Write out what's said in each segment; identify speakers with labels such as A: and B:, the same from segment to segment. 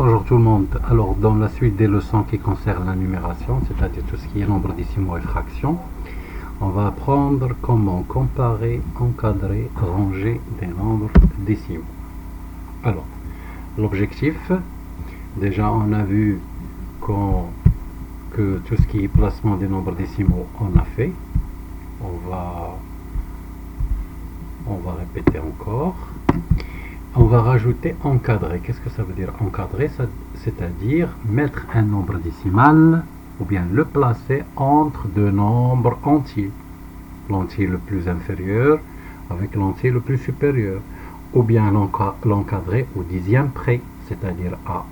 A: Bonjour tout le monde. Alors dans la suite des leçons qui concernent la numération, c'est-à-dire tout ce qui est nombres décimaux et fractions, on va apprendre comment comparer, encadrer, ranger des nombres décimaux. Alors, l'objectif, déjà on a vu que tout ce qui est placement des nombres décimaux, on a fait. On va répéter encore. On va rajouter encadrer. Qu'est-ce que ça veut dire encadrer? C'est-à-dire mettre un nombre décimal ou bien le placer entre deux nombres entiers. L'entier le plus inférieur avec l'entier le plus supérieur. Ou bien l'encadrer au dixième près, c'est-à-dire à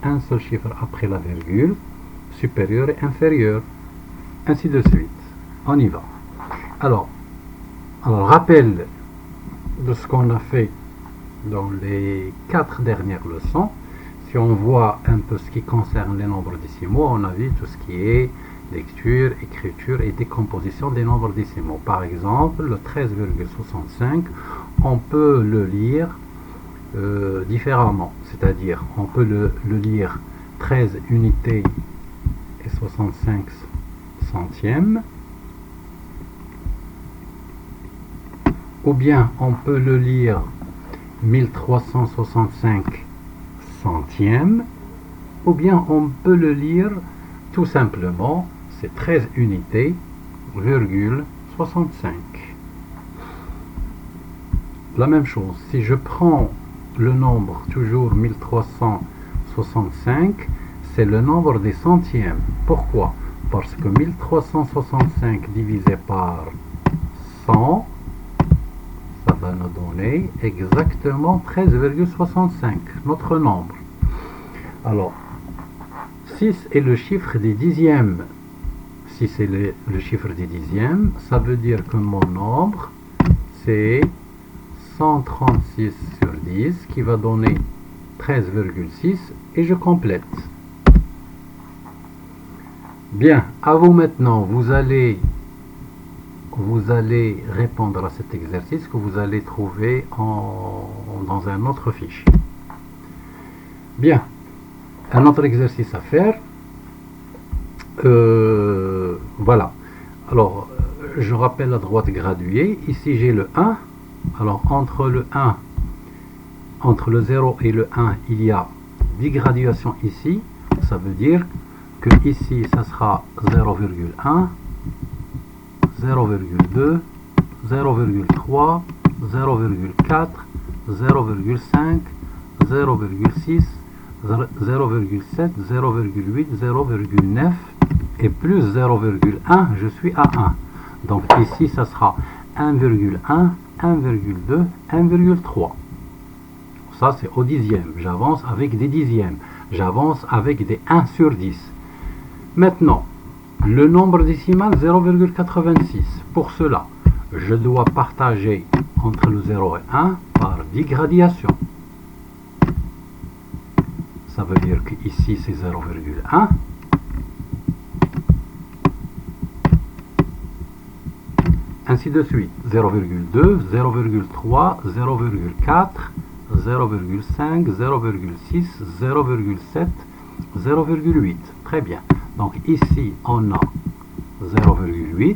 A: un seul chiffre après la virgule, supérieur et inférieur. Ainsi de suite. On y va. Alors rappel de ce qu'on a fait dans les 4 dernières leçons. Si on voit un peu ce qui concerne les nombres décimaux, on a vu tout ce qui est lecture, écriture et décomposition des nombres décimaux. Par exemple, le 13,65, on peut le lire différemment, c'est-à-dire on peut le lire 13 unités et 65 centièmes, ou bien on peut le lire 1365 centièmes, ou bien on peut le lire tout simplement, c'est 13 unités, virgule 65. La même chose, si je prends le nombre toujours 1365, c'est le nombre des centièmes. Pourquoi? Parce que 1365 divisé par 100, ça va nous donner exactement 13,65, notre nombre. Alors, 6 est le chiffre des dixièmes. 6 est le chiffre des dixièmes, ça veut dire que mon nombre, c'est 136 sur 10, qui va donner 13,6, et je complète. Bien, à vous maintenant, vous allez répondre à cet exercice que vous allez trouver dans un autre fichier. Bien, un autre exercice à faire. Voilà. Alors, je rappelle la droite graduée. Ici, j'ai le 1. Alors, entre le 0 et le 1, il y a 10 graduations ici. Ça veut dire que ici, ça sera 0,1. 0,2, 0,3, 0,4, 0,5, 0,6, 0,7, 0,8, 0,9 et plus 0,1, je suis à 1. Donc ici, ça sera 1,1, 1,2, 1,3. Ça, c'est au dixième. J'avance avec des dixièmes. J'avance avec des 1 sur 10. Maintenant, le nombre décimal 0,86. Pour cela, je dois partager entre le 0 et 1 par 10 gradations. Ça veut dire que ici c'est 0,1. Ainsi de suite. 0,2, 0,3, 0,4, 0,5, 0,6, 0,7, 0,8. Très bien. Donc ici, on a 0,8.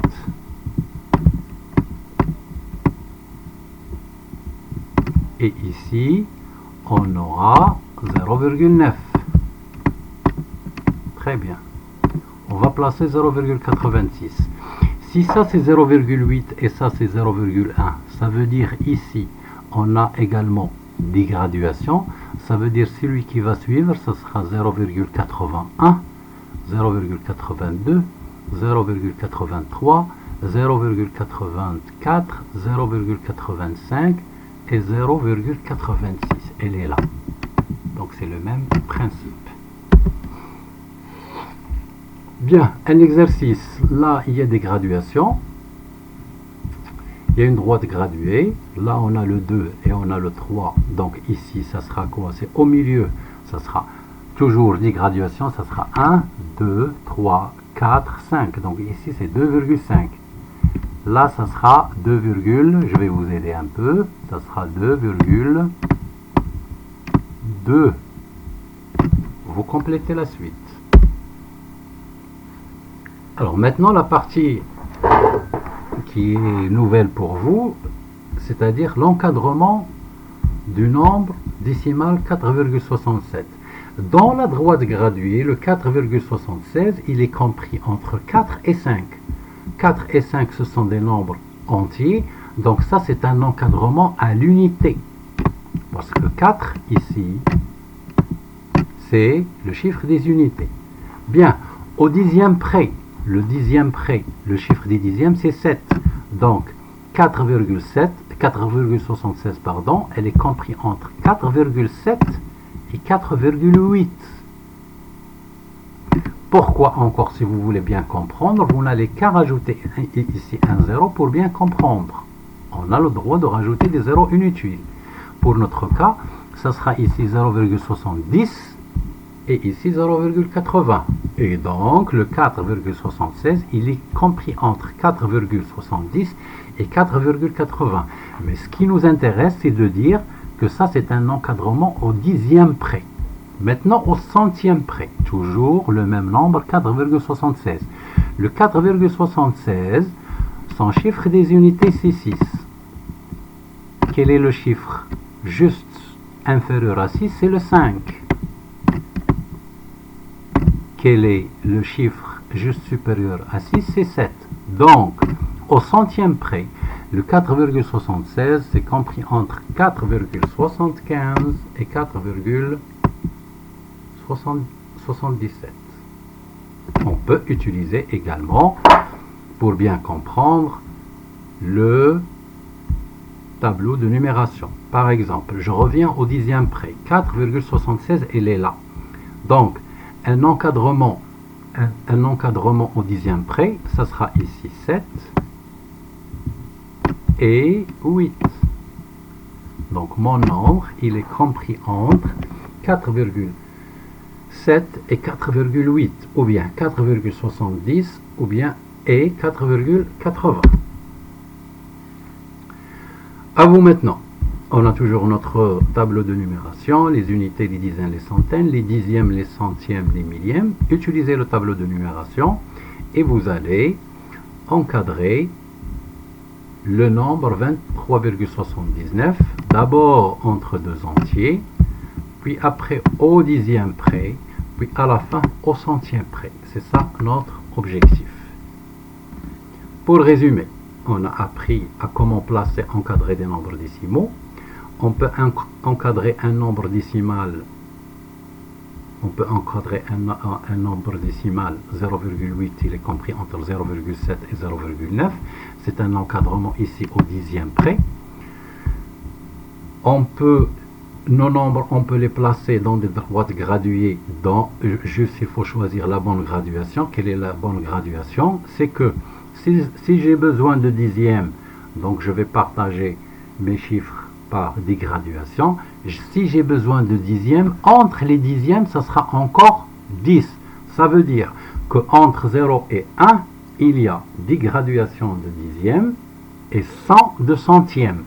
A: Et ici, on aura 0,9. Très bien. On va placer 0,86. Si ça c'est 0,8 et ça c'est 0,1, ça veut dire ici, on a également des graduations. Ça veut dire celui qui va suivre, ça sera 0,81. 0,82, 0,83, 0,84, 0,85 et 0,86. Elle est là. Donc c'est le même principe. Bien, un exercice. Là, il y a des graduations. Il y a une droite graduée. Là, on a le 2 et on a le 3. Donc ici, ça sera quoi? C'est au milieu. Ça sera toujours 10 graduations, ça sera 1, 2, 3, 4, 5. Donc ici c'est 2,5. Là ça sera 2, je vais vous aider un peu. Ça sera 2,2. vous complétez la suite. Alors maintenant la partie qui est nouvelle pour vous, c'est-à-dire l'encadrement du nombre décimal 4,67. Dans la droite graduée, le 4,76, il est compris entre 4 et 5. 4 et 5, ce sont des nombres entiers, donc ça c'est un encadrement à l'unité. Parce que 4 ici, c'est le chiffre des unités. Bien, au dixième près, le dixième près, le chiffre des dixièmes c'est 7. Donc 4,76 pardon, elle est comprise entre 4,7 et 4,8. Pourquoi encore, si vous voulez bien comprendre, vous n'allez qu'à rajouter ici un 0 pour bien comprendre. On a le droit de rajouter des zéros inutiles. Pour notre cas, ça sera ici 0,70 et ici 0,80. Et donc, le 4,76, il est compris entre 4,70 et 4,80. Mais ce qui nous intéresse, c'est de dire que ça, c'est un encadrement au dixième près. Maintenant, au centième près, toujours le même nombre, 4,76. Le 4,76, son chiffre des unités, c'est 6. Quel est le chiffre juste inférieur à 6? C'est le 5. Quel est le chiffre juste supérieur à 6? C'est 7. Donc, au centième près, le 4,76, c'est compris entre 4,75 et 4,77. On peut utiliser également, pour bien comprendre, le tableau de numération. Par exemple, je reviens au dixième près. 4,76, elle est là. Donc, un encadrement au dixième près, ça sera ici 7 et 8. Donc mon nombre, il est compris entre 4,7 et 4,8, ou bien 4,70, ou bien et 4,80. À vous maintenant. On a toujours notre tableau de numération, les unités, les dizaines, les centaines, les dixièmes, les centièmes, les millièmes. Utilisez le tableau de numération et vous allez encadrer le nombre 23,79, d'abord entre deux entiers, puis après au dixième près, puis à la fin au centième près. C'est ça notre objectif. Pour résumer, on a appris à comment placer, encadrer des nombres décimaux. On peut encadrer un nombre décimal. On peut encadrer un nombre décimal 0,8, il est compris entre 0,7 et 0,9. C'est un encadrement ici au dixième près. Nos nombres, on peut les placer dans des droites graduées. Juste, il faut choisir la bonne graduation. Quelle est la bonne graduation? C'est que si j'ai besoin de dixièmes, donc je vais partager mes chiffres par des graduations. Si j'ai besoin de dixièmes, entre les dixièmes, ça sera encore 10. Ça veut dire qu'entre 0 et 1, il y a 10 graduations de dixièmes et 100 de centièmes.